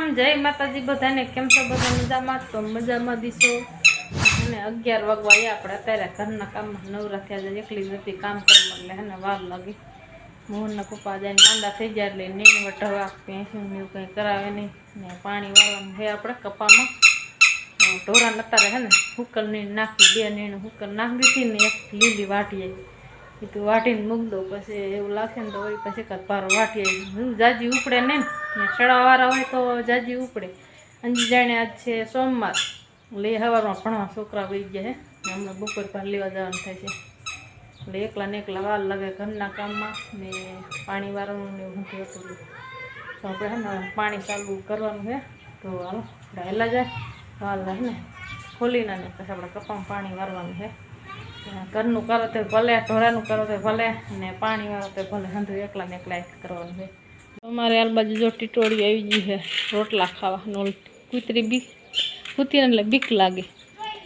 રામ જય માતાજી બધાને કેમ છો બધા મજામાં તો મજામાં દીશો અને 11 વાગવા આપણે અત્યારે ઘરના કામમાં નવરા થયા જાય એકલી જતી કામ કરવા એટલે હે ને વાર લાગી મોહનના પપ્પા જઈને માંદા થઈ જાય એટલે નીણ વઢવા ભેંસું ને એવું કંઈ કરાવે નહીં ને પાણી વાળવાનું છે આપણે કપામાં ઢોરાને અત્યારે હે ને હુકલ નીણ નાખી 2 નીણ હુકલ નાખી દીધી ને એક લીલી વાટી આવી એ તો વાટીને મૂક દો પછી એવું લાગશે ને તો વળી પછી પારો વાટી આવી જાજી ઉપડે નહીં ને સડાવાળા હોય તો જાજી ઉપડે અંજી જાણે આજ છે સોમવાર એટલે સવારમાં ભણવા છોકરા વહી ગયા છે ને હમણાં બપોર પર લેવા જવાનું થાય છે એટલે એકલા ને એકલા વાર લાગે ઘરના કામમાં ને પાણી વાળવાનું ને એવું નથી હતું તો આપણે હે ને પાણી ચાલુ કરવાનું છે તો હાલો આપણે હેલા જાય વાર લાગે ને ખોલીને ને પછી આપણે કપામાં પાણી વારવાનું છે ઘરનું કરો તો ભલે ઢોરાનું કરો તો ભલે ને પાણી વાળો તો ભલે હંધું એકલા ને એકલા કરવાનું છે અમારે આ બાજુ જો ટીટોળી આવી ગઈ છે રોટલા ખાવા કૂતરી બીક કૂતરીને એટલે બીક લાગે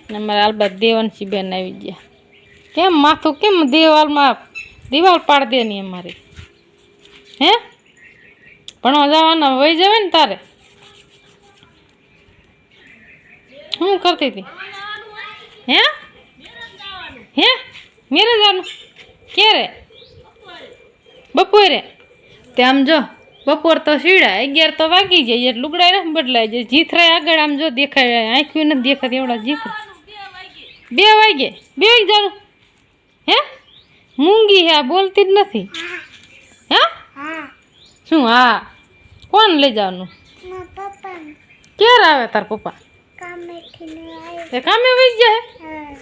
ને અમારે આ બાજુ દેવાંશી બેન આવી ગયા કેમ માથું કેમ દિવાલ પાડી દે નહીં અમારી હે ભણવા જવાના વહી જવે ને તારે શું કરતી હતી હે હે મેરે જવાનું ક્યારે બપોરે તે આમ જો બપોર તો સીડા 11 તો વાગી જાય એટલે લુગડા ને બદલાય જાય જીથરાય આગળ આમ જો દેખાય આંખ્યું નથી દેખાતી એવડા જીથરા 2 વાગે જવાનું હે મૂંગી હે બોલતી જ નથી હે શું હા કોણ લઈ જવાનું ક્યારે આવે તાર પપ્પા તે કામે વહી જાય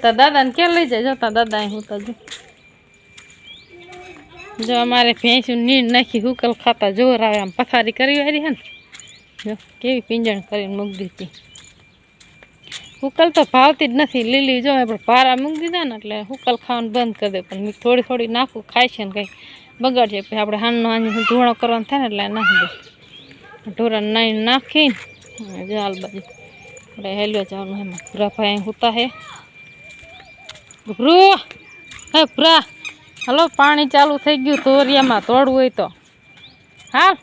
તાર દાદાને ક્યાં લઈ જાય જો તાર દાદા અહીં હું જો અમારે ભેંસું નીણ નાખી હુકલ ખાતા જોર આવે આમ પથારી કરી વારી હે ને જો કેવી પીંજણ કરીને મૂકી દીધી હુકલ તો ભાવતી જ નથી લીલી જો આપણે પારા મૂકી દીધા ને એટલે હુકલ ખાવાનું બંધ કરી દે પણ થોડી નાખું ખાય છે ને કંઈ બગાડશે પછી આપણે હાનનો ધોણો કરવાનો થાય ને એટલે નાખી દે ઢોરાને નાઈને નાખીને જો હાલ બાજુ આપણે હેલ્યો જવાનું એમાં ભૂરા ભાઈ હુતા હે ભૂરા હલો પાણી ચાલુ થઈ ગયું તોરિયામાં તોડવું હોય તો હા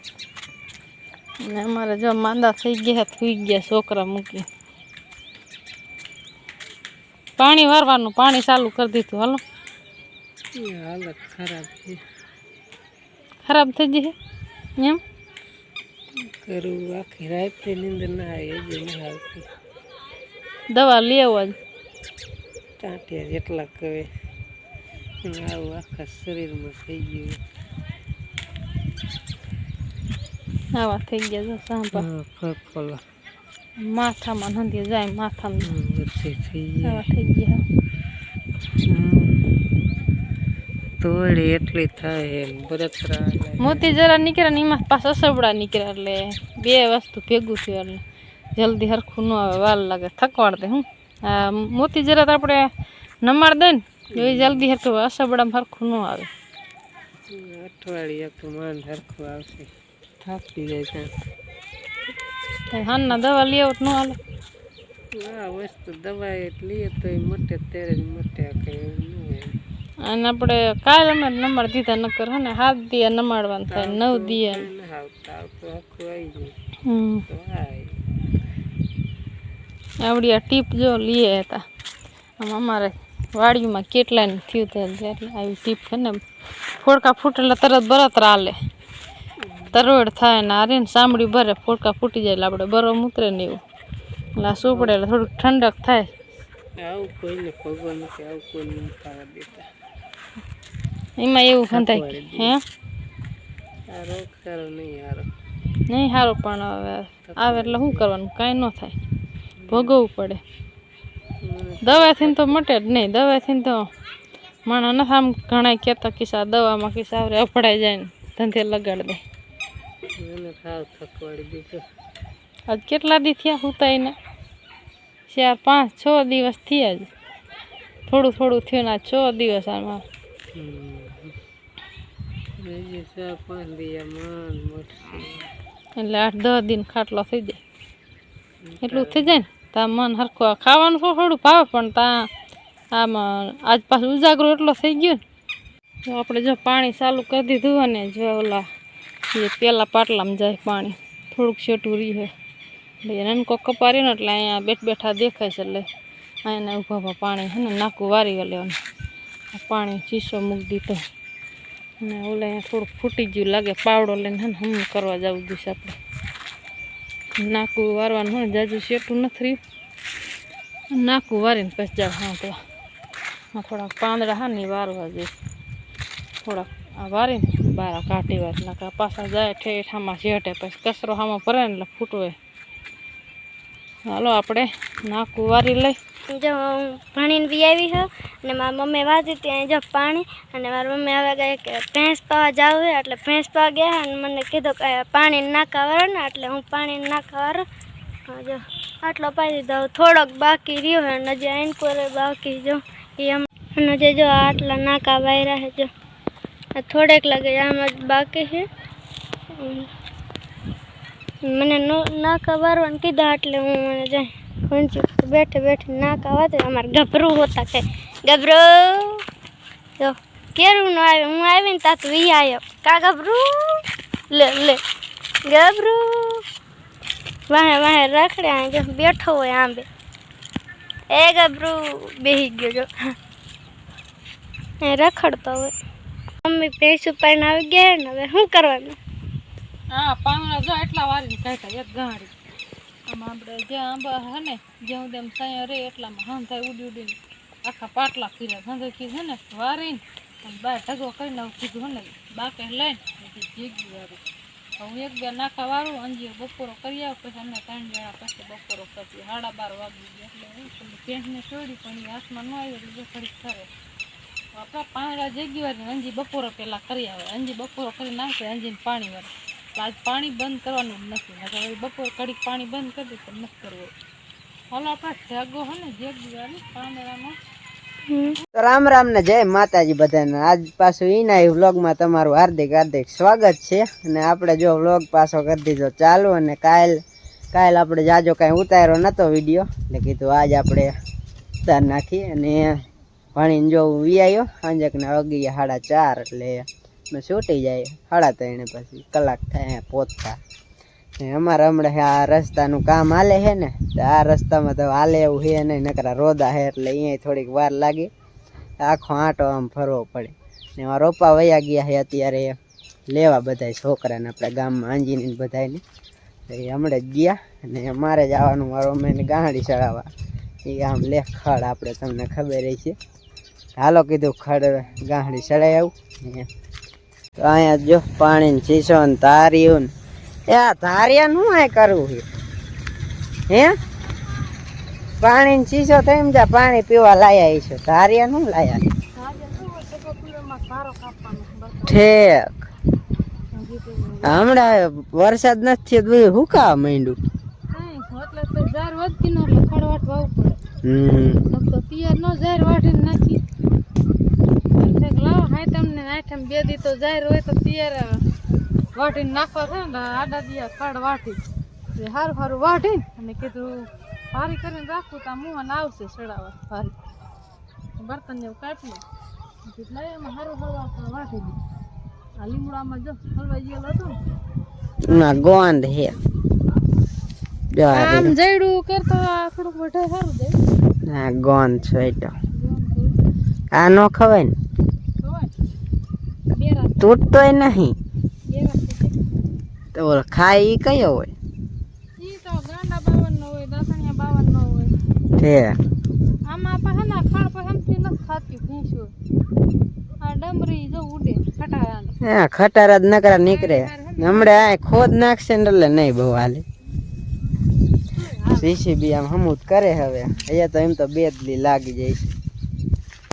ને અમારે જો માંદા થઈ ગયા સુઈ ગયા છોકરા મૂકી પાણી વારવાનું પાણી ચાલુ કરી દીધું હાલો હાલત ખરાબ થઈ જશે એમ કરું આખી રાત નીંદર ના આવી દવા લેવા જ ટાંટિયા જેટલા કહે આવું આખા શરીરમાં થઈ ગયું આવા થઈ ગયા જો સાંભા ફરફોલા માથામાં નંદી જાય માથામાં આવા થઈ ગયા તોડે એટલી થાય બરતરા મોતી જરા નીકળ્યા ને એમાં પાછા અસબડા નીકળ્યા એટલે 2 વસ્તુ ભેગું થયું એટલે જલ્દી હરખું ન આવે વાર લાગે થકવાડ દે હું આ મોતી જરા તો આપણે નમાડ દે ને એ જલ્દી હરખું અસબડામાં હરખું ન આવે અઠવાડિયા તો માન હરખું આવશે થાકી જાય ત્યાં હાનના દવા લઈ આવો ન હાલે આ વસ્તુ દવા એટલી તો એ મટે ત્યારે જ મટે અને આપણે કાલ અમે નંબર દીધા નકર હે ને 7 દિયા નમાડવાનું થાય 9 દિયા આવડી આ ટીપ જો લઈએ હતા આમ અમારે વાડીમાં કેટલાને થયું હતું એટલે આવી ટીપ છે ને ફોડકા ફૂટેલા તરત બરતરા હાલે તરવડ થાય ને આરે ને સાંભળી ભરે ફોડકા ફૂટી જાય એટલે આપણે બરો મૂતરે ને એવું એટલે આ સોપડે એટલે થોડુંક ઠંડક થાય આવું કોઈને ભગવાન નથી આવું કોઈને ખાવા દેતા એમાં એવું ખંધાય હે આ રોગ સારો નહીં સારો પણ આવે એટલે શું કરવાનું કાંઈ ન થાય ભોગવવું પડે દવાથી તો મટે જ નહીં દવાથી તો માણસ નથી આમ ઘણા કહેતા કિસ્સા દવામાં કિસ્સા અફડાઈ જાય ને ધંધે લગાડી દે થકવાડી દીધું આજ કેટલા દી થયા હુતાઈને 4 5 6 દિવસ થયા જ થોડું થયું ને 6 દિવસ આમાં એટલે 8-10 દિન ખાટલો થઈ જાય એટલું થઈ જાય ને તા મન હરખું ખાવાનું થોડું ભાવે પણ તા આમાં આજ પાછું ઉજાગરો એટલો થઈ ગયો ને આપણે જો પાણી ચાલુ કરી દીધું અને જો ઓલા એ પેલા પાટલામાં જાય પાણી થોડુંક છેટું રહી હોય એને કોક કપારી ને એટલે અહીંયા બેઠા દેખાય છે એટલે અહીંયા ઊભા પાણી હે ને નાકું વારી લેવાનું પાણી ચીસો મૂકી દીધો ને ઓલે અહીંયા થોડુંક ફૂટી ગયું લાગે પાવડો લઈને હે ને હમ કરવા જવું જોઈએ આપણે નાકું વારવાનું હોય જાજુ શેટું નથી રહ્યું નાકું વારીને પછી જાવ હા તો થોડાક પાંદડા હા ને વારવા જોઈએ થોડાક આ વારીને બારા કાઢી વાર નાખા પાછા જાય ઠેઠામાં શેઠે પછી કચરો હામાં ભરે ને એટલે ફૂટવે હાલો આપણે નાકું વારી લઈ જો હું ભણીને બી આવી છું અને મારી મમ્મી વાતી ત્યાં જો પાણી અને મારી મમ્મી હવે કહે કે ભેંસ પાવા જવું છે એટલે ભેંસ પાવા ગયા અને મને કીધું કે પાણી નાખા વાળો ને એટલે હું પાણી નાખા વાળો જો આટલો પાઈ દીધો થોડોક બાકી રહ્યો છે અને હજી આઈનકોરે બાકી જો એ અને જે જો આટલા નાકા વાયરા છે જો થોડેક લાગે આમ જ બાકી છે મને નાકા વારવાનું કીધા એટલે હું મને જાય बैठे बैठे ना कहते हमारे गभरू होता है गभरू तो केरू न आवे हूँ आवी ता तू ही आयो का गभरू ले ले गभरू वहाँ वहाँ रखड़े आए जो बैठो हो यहाँ पे ए गभरू बेही गयो जो रखड़ता हो मम्मी पैसू पाइन આવી ગયા ને હવે શું કરવાનું હા પાંગડા જો એટલા વારી કાઢ્યા એક ગાડી આમાં આપણે જ્યાં આંબા હે ને જ્યાં તેમ સાયા રે એટલામાં હંધાઈ ઉડી ઉડીને આખા પાટલા ફીર્યા હંધાઈ કીધું ને વારીને અને બહાર ઢગો કરીને કીધું ને બાકે લઈને જીગી વારું હું એક બે નાખા વારું અંજીર બપોરો કરી આવ પછી અમે 3 જણા પછી બપોરો કરી 12:30 વાગી ગયા એટલે પેન્ટને છોડી પણ એ હાથમાં ન આવ્યો એટલે ઘડીક કરે આપણા પાંગડા જગી વારી અંજી બપોરો પહેલાં કરી આવે અંજી બપોરો કરી નાખે અંજીને પાણી વાળે આજ પાણી બંધ કરવાનું જ નથી હવે બપોર કડીક પાણી બંધ કરી દે તો નથી કરવું હાલો આપણા ઠેગો હે ને જેગીવાળી પાંદડાનો રામ રામ ને જય માતાજી બધાને આજ પાછું ઈના વ્લોગમાં તમારું હાર્દિક હાર્દિક સ્વાગત છે અને આપણે જો વ્લોગ પાછો કરી દીધો ચાલુ અને કાલ આપણે જાજો કાંઈ ઉતાર્યો નતો વિડીયો એટલે કીધું આજ આપણે ઉતાર નાખી અને ભણીને જો વી આવ્યો સાંજકના વાગી 4:30 એટલે મેં છૂટી જાય 3:30 પછી કલાક થાય પહોંચતા અમારે હમણાં આ રસ્તાનું કામ હાલે છે ને તો આ રસ્તામાં તો હાલે એવું છે નહીં નકરા રોદા છે એટલે અહીંયા થોડીક વાર લાગે આખો આંટો આમ ફરવો પડે ને એમાં રોપા વયા ગયા છે અત્યારે લેવા બધા છોકરાને આપણે ગામમાં આંજીને બધાને એ હમણાં જ ગયા અને અમારે જવાનું મારો મેં ગાંહડી ચડાવવા એ આમ લે ખડ આપણે તમને ખબર છે હાલો કીધું ખડ ગાંહડી ચડાવી આવું તો અહીંયા જો પાણી શીશો ને તાર્યું ને આ ધારિયા નું આ કરવું છે હે પાણી શીશો થઈ જા પાણી પીવા લાયા છે ધારિયા નું લાયા ઠેક હમણાં વરસાદ નથી બધું હુકાવા માંડ્યું બે દી તો જાહેર હોય તો ત્યારે વાટીને નાખવા થાય ને આડા દિયા ખાડ વાટી સારું સારું વાટીને અને કીધું ભારી કરીને રાખવું તો મુહાને આવશે ચડાવવા ભારી બર્તન એવું કાપી એટલે એમાં સારું હળવા વાટી દીધું આ લીમડામાં જો હલવાઈ ગયેલો હતો ના ગોંદ હે આમ જઈડું કરતો થોડુંક વધારે સારું જાય ના ગોંદ છે તો આ નો ખવાય ને તૂટતોય નહીં તો ખાય ઈ કયો હોય ઈ તો ગાંડા 52 નો હોય દાસણિયા 52 નો હોય તે આમાં પાહના ખાણ પહમથી ન ખાતી ભેંસો આ ડમરી જો ઉડે ખટારાને હા ખટારા જ નકરા નીકળે હમણે આ ખોદ નાખશે ને એટલે નહીં બહુ હાલે સીસીબી આમ હમુદ કરે હવે અહીંયા તો એમ તો બેદલી લાગી જાય છે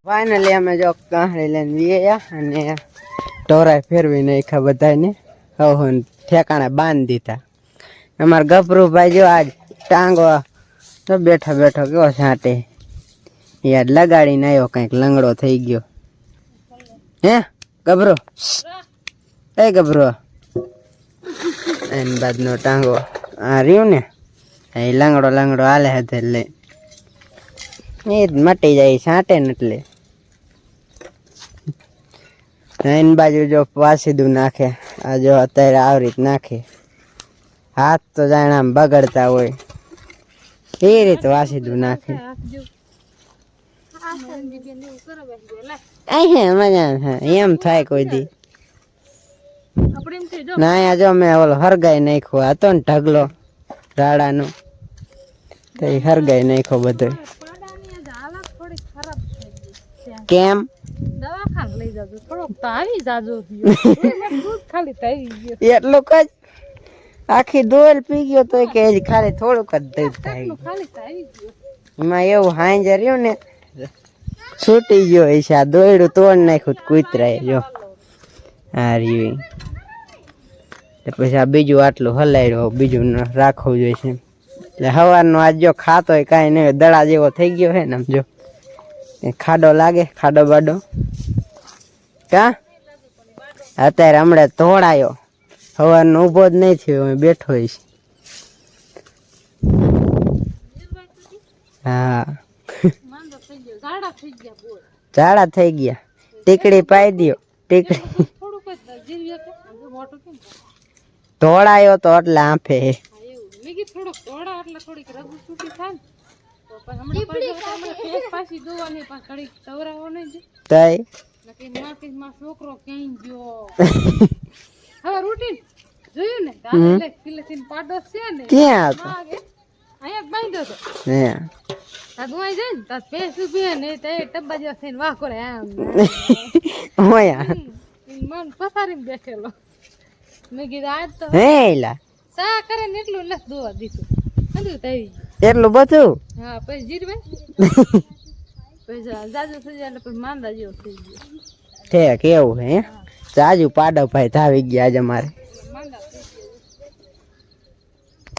ફાઇનલી અમે જો ગાંહડી લઈને વ્યા અને ટોરાય ફેરવી નાખ્યા બધાને હવે ઠેકાણે બાંધી દીધા અમારા ગભરુભાઈ જો આજ ટાંગો તો બેઠો બેઠો કેવો છાંટે યાર લગાડીને આવ્યો કંઈક લંગડો થઈ ગયો હે ગભરો એ ગભરો એની બાદનો ટાંગો આ રહ્યું ને એ લંગડો હાલે હાથે એટલે એ જ મટી જાય છાંટે ને એટલે એની બાજુ જો વાસીદું નાખે આ જો અત્યારે આવી રીત નાખે હાથ તો જાણે આમ બગડતા હોય એ રીતે વાસીદું નાખે. અહીં મજા એમ થાય કોઈ દી ના. અહીંયા જો મેં ઓલો હરગાઈ નાખ્યો હતો ને ઢગલો રાડાનો, તો એ હરગાઈ નાખ્યો બધો. કેમ દવાખાને લઈ જાજો, થોડોક તો આવી જાજો. ખાલી તો આવી ગયો એટલું જ આખી ડોલ પી ગયો તો કે હજી ખાલી થોડુંક જ દૂધ થાય. ખાલી તો આવી ગયો. એમાં એવું હાંજે રહ્યું ને છૂટી ગયો હશે. આ દોયડું તોડ નાખ્યું કૂતરાએ જો આ રહ્યું. પછી આ બીજું આટલું હલાવ્યું, બીજું રાખવું જોઈએ. એટલે સવારનો આજ જો ખાતો હોય કાંઈ નહીં, દડા જેવો થઈ ગયો હે ને આમ જો ખાડો લાગે, ખાડો બાડો કા અત્યારે હમણાં ધોળાયો, સવારનો ઊભો જ નહીં થયો, હું બેઠો હોઈશ. હા ઝાડા થઈ ગયા. ટીકડી પાઈ દો, ટીકડી ધોળાયો તો એટલે આંફે છોકરો ક્યાંય ગયો. હવે રૂટીન જોયું ને પાડો છે ને ક્યાં હતો અહીંયા બાંધ્યો હતો. હે ધોવાઈ જાય ને તાર ભેંસ ઉભી ને ટબ્બા જેવા થઈને વાહ કરે આમ હોયા મન પથારીને બેઠેલો. મેં કીધું આજ તો હે એલા સા કરે ને એટલું નથી દોવા દીધું. એટલું બધું. હા પછી જીરભાઈ પછી જાજુ થઈ જાય એટલે પછી માંદા જેવો થઈ ગયો. ઠેક એવું હે જાજુ પાડો ભાઈ ધાવી ગયા આજે મારે.